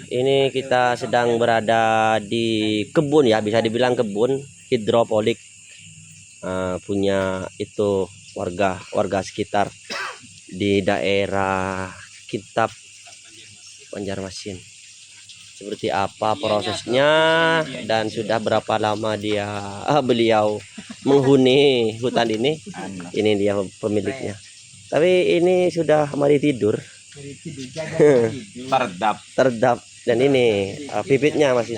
Ini kita sedang berada di kebun ya, bisa dibilang kebun hidroponik punya itu warga sekitar di daerah Kitab Banjarmasin. Seperti apa prosesnya dan sudah berapa lama beliau menghuni hutan ini. Ini dia pemiliknya. Tapi ini sudah mari tidur. Terdap dan ini bibitnya masih.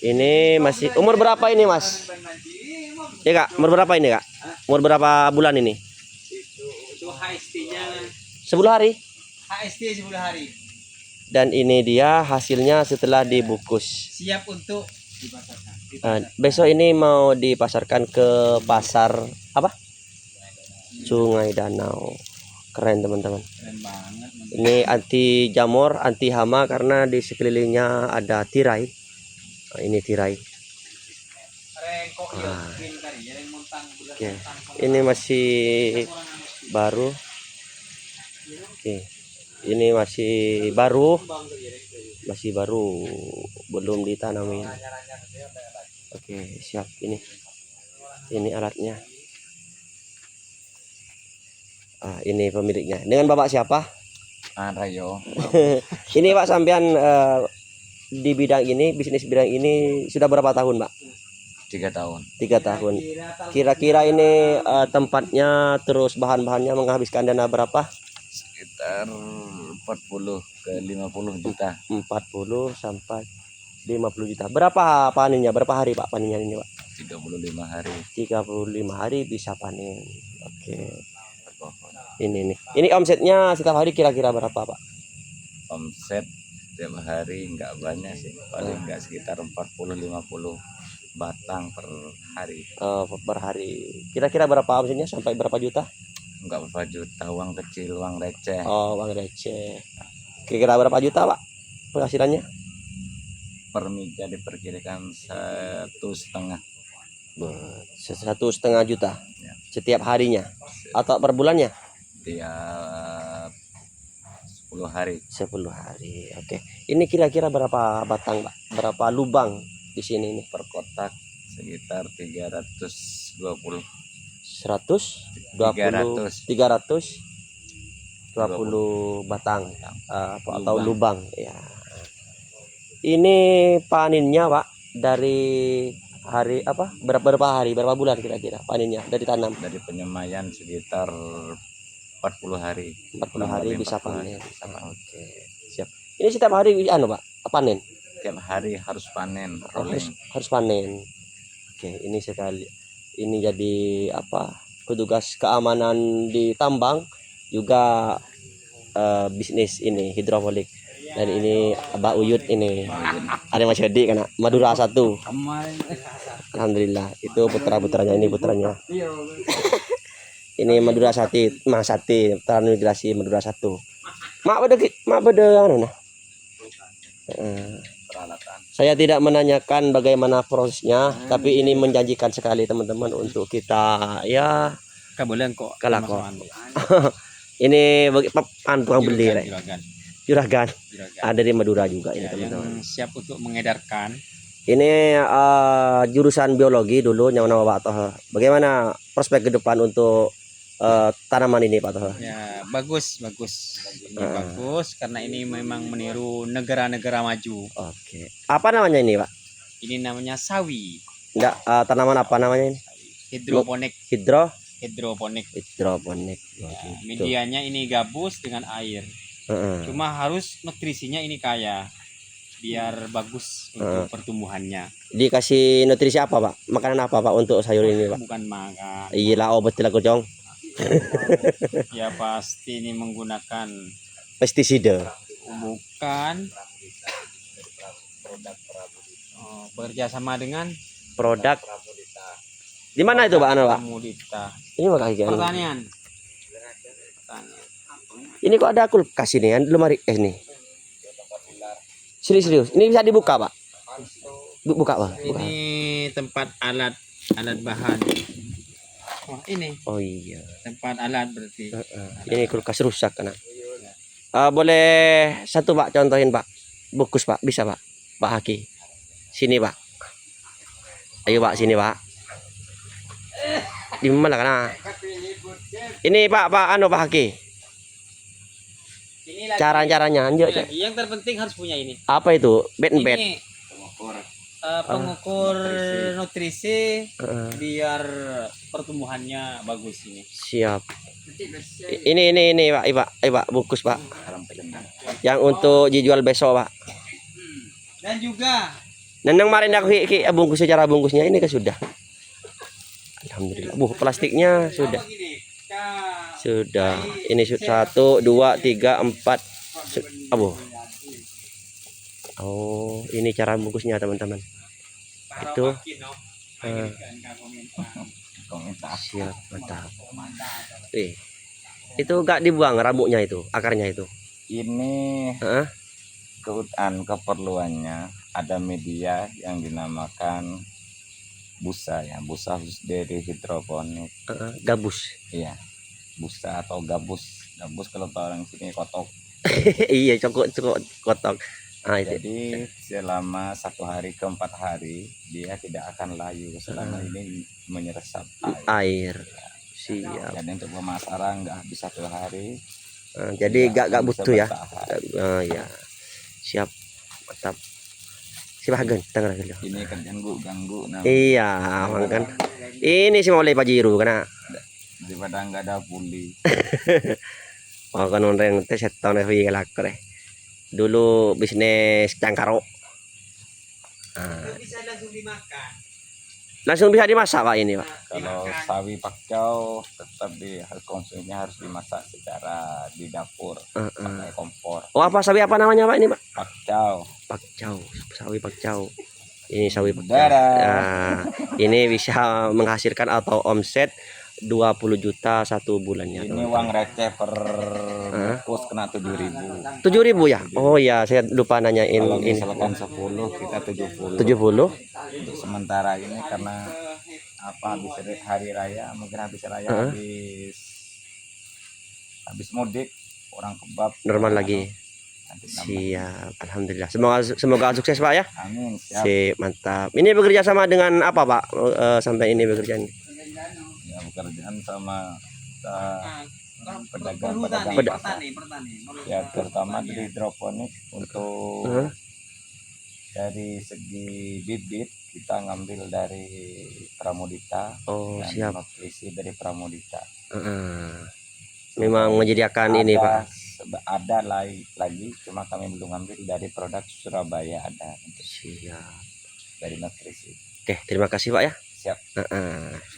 Ini masih umur berapa ini, Mas? Ya, Kak, umur berapa ini, Kak? Umur berapa bulan ini? Itu HST-nya 10 hari. HST 10 hari. Dan ini dia hasilnya setelah dibungkus. Siap untuk dipasarkan. Besok ini mau dipasarkan ke pasar apa? Sungai Danau. Keren teman-teman. Keren banget. Ini anti jamur, anti hama karena di sekelilingnya ada tirai. Ini tirai. Oke. Ini masih baru. Oke. Ini masih baru. Belum ditanamin. Oke, siap ini. Ini alatnya. Ini pemiliknya. Dengan Bapak siapa? Rayo. Ini Pak sampean di bidang ini, bisnis bidang ini sudah berapa tahun, Pak? 3 tahun. 3 tahun. Kira-kira ini tempatnya terus bahan-bahannya menghabiskan dana berapa? Sekitar 40 ke 50 juta. 40 sampai 50 juta. Berapa panennya? Berapa hari Pak panennya ini, Pak? 35 hari. 35 hari bisa panen. Oke. Ini nih. Ini omsetnya setiap hari kira-kira berapa, Pak? Omset tiap hari enggak banyak sih. Paling enggak sekitar 40-50 batang per hari. Per hari. Kira-kira berapa omsetnya sampai berapa juta? Enggak berapa juta, uang kecil, uang receh. Uang receh. Kira-kira berapa juta, Pak? Penghasilannya? Per meja diperkirakan 1,5. 1,5 juta Ya. setiap harinya atau per bulannya? Tiap 10 hari. 10 hari. Oke. Ini kira-kira berapa batang, Pak? Berapa lubang di sini nih? Per kotak sekitar 320. 320 batang atau lubang ya. Ini paninnya, Pak, dari hari apa? Berapa bulan kira-kira paninnya dari tanam? Dari penyemaian sekitar 40 hari. 40 hari bisa panen. Oke, siap. Ini setiap hari Pak, panen? Tiap hari harus panen, harus panen. Oke, ini sekali. Ini jadi petugas keamanan di tambang juga bisnis ini hidroponik. Dan ini Abah Uyut ini. Ada Mas Hedi karena Madura 1. Alhamdulillah, itu putra-putranya, ini putranya. Ini Madura 1, Mas Sati, transmigrasi Madura 1. Mak beda anu nah. Saya tidak menanyakan bagaimana prosesnya, tapi ini menjanjikan sekali teman-teman untuk kita ya Kabolan kok. kelakon. Ini bagi tukang beli Juragan. Ada di Madura juga ini teman-teman. Siap untuk mengedarkan. Ini jurusan biologi dulu yang nama Pak Toh. Bagaimana prospek ke depan untuk tanaman ini, Pak Toh? Ya, bagus. Ini bagus karena ini memang meniru negara-negara maju. Oke. Apa namanya ini, Pak? Ini namanya sawi. Enggak, tanaman apa namanya ini? Hidroponik. Hidroponik. Ya, medianya ini gabus dengan air. Cuma harus nutrisinya ini kaya biar bagus untuk pertumbuhannya. Dikasih nutrisi apa, Pak? Makanan apa, Pak, untuk sayur ini, Pak? Bukan makan. Iyalah, obat lah kocong. Ya pasti ini menggunakan Pestisida. Bukan. Bekerja sama dengan produk. Di mana itu, Pak? Pak? Ini makasih. Pertanian. Ini kok ada kulkas ini ya, lemari nih. Serius. Ini bisa dibuka, Pak? Buka, Pak. Ini tempat alat bahan. Oh, ini. Oh iya. Tempat alat berarti. Ini kulkas rusak karena. Boleh satu Pak contohin Pak. Bungkus Pak, bisa Pak. Pak Haki. Sini Pak. Ayo Pak sini Pak. Di mana kana? Ini Pak anu Pak Haki. Ini lagi, Cara-caranya ini anjir. lagi. Yang terpenting harus punya ini. Apa itu? Bed and bed. Ini pengukur pengukur nutrisi Heeh. biar pertumbuhannya bagus ini. Siap. Ini Pak, Pak, bungkus Pak. dalam penyembuhan. Yang untuk dijual besok Pak. Dan juga Neneng kemarin aku bungkus secara bungkusnya ini kan sudah. Alhamdulillah. Plastiknya sudah. begini, Sudah. Ini 1, 2, 3, 4. Oh, ini cara bungkusnya teman-teman. Itu. Komentar. Siap, mantap. Itu enggak dibuang rambutnya itu, akarnya itu. Ini Heeh. keperluannya ada media yang dinamakan busa ya, busa khusus dari hidroponik. Gabus. Iya, busa atau gabus. Gabus kalau orang sini kotok. Iya, cokok kotok. Ah, itu. Jadi selama 1 hari ke 4 hari dia tidak akan layu selama ini menyerap air. Air. Siap. Jadi untuk pemasaran nggak habis 1 hari. Jadi dia enggak bisa butuh ya. bertahan. Ya. Siap. Mantap. Silakan, tengah dulu. Ini kan ganggu nah, Iya, kan. Ini sih mau Pak Jiru karena daripada nggak ada puli. mau kan orang tes setahun lebih galak deh. Dulu bisnis cangkaro. bisa langsung dimakan. Langsung bisa dimasak Pak ini Pak. Kalau sawi pakcow tetap konsumsinya harus dimasak secara di dapur pakai kompor. Oh, apa sawi apa namanya Pak ini Pak? Pakcow. Pakcow, sawi pakcow. Ini sawi pakcow. Dadah. Nah, ini bisa menghasilkan atau omset 20 juta 1 bulannya. Ini uang receh per bungkus kena 7.000. 7.000 ya? Oh ya, saya lupa nanyain Kalau ini. misalkan 10 kita 70. 70. Untuk sementara ini karena apa habis hari raya, mungkin habis raya habis mudik orang kebab Normal lagi. nanti tambah. Siap, alhamdulillah. Semoga sukses Pak ya. Amin, siap. Sip, mantap. Ini bekerja sama dengan apa Pak? Sampai ini bekerja ini. Ya, pekerjaan sama Perhutani, pedagang pertani. ya, terutama dari hidroponik untuk dari segi bibit kita ngambil dari Pramodita Oh, dan siap. nutrisi dari Pramodita. Memang menyediakan ini Pak. Ada lagi cuma kami belum ngambil dari produk Surabaya ada Siap. dari nutrisi. Oke, terima kasih Pak ya. Siap.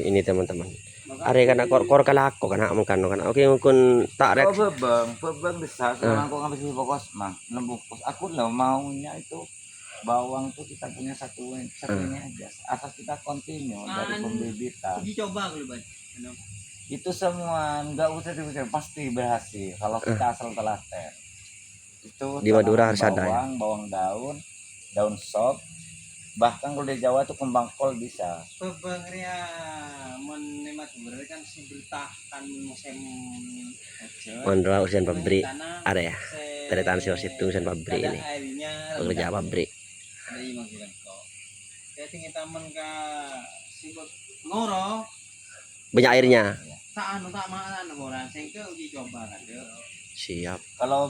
Ini teman-teman. Are kana kor kalako kana mungkin oke mungkin tak rek. Bebang besar sama aku ngambil di pokos mah lembungkus. Aku lah maunya itu bawang tuh kita punya satunya aja. Asal kita kontinu dari pembibitan. Uji coba kalau Bang. Itu semua nggak usah dipikir pasti berhasil kalau kita asal telaten. Itu Di Madura harus ada ya. bawang daun sop, bahkan kalau di Jawa tuh kembang kol bisa. Bebangnya menemat berarti kan si bertahan musim hujan. Mandra usian pabrik ada ya. Dari tanah situ usian pabrik ini. Pekerja pabrik. Ada yang bilang kok. Saya tinggi taman ke sibuk ngoro. Banyak airnya. Tak mana orang sehingga uji coba kan. Siap. Kalau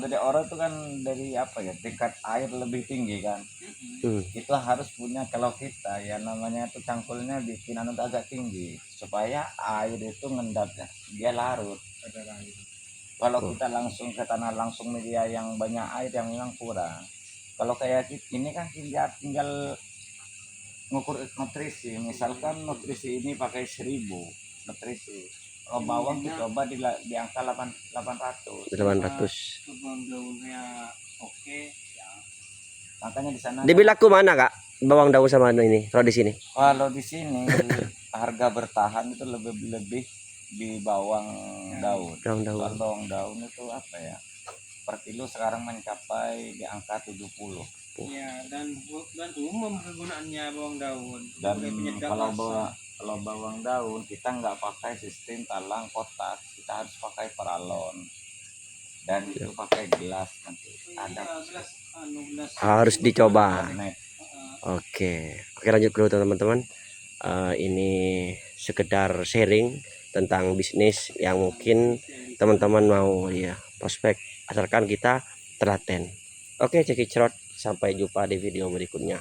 dari orang itu kan dari apa ya, tingkat air lebih tinggi kan. Itu harus punya, kalau kita ya namanya itu cangkulnya bikin agak tinggi supaya air itu ngendapnya dia larut. Kalau kita langsung ke tanah langsung media yang banyak air yang memang kurang. Kalau kayak ini kan tinggal ngukur nutrisi, misalkan nutrisi ini pakai 1.000 nutrisi. Kalau bawang dicoba di angka 800. Bawang daunnya oke ya. Makanya di sana Di Bilaku mana Kak? Bawang daun sama ini kalau di sini. kalau di sini harga bertahan itu lebih di bawang daun. Kalau bawang daun itu apa ya? Per kilo sekarang mencapai di angka 70. Ya, dan umum kegunaannya bawang daun. Dan kalau bawang daun kita nggak pakai sistem talang kotak, kita harus pakai paralon. dan itu pakai gelas nanti ada Harus dicoba. magnet. Oke, lanjut dulu teman-teman. Ini sekedar sharing tentang bisnis yang mungkin teman-teman mau ya prospek, asalkan kita telaten. Oke, cekicrot, sampai jumpa di video berikutnya.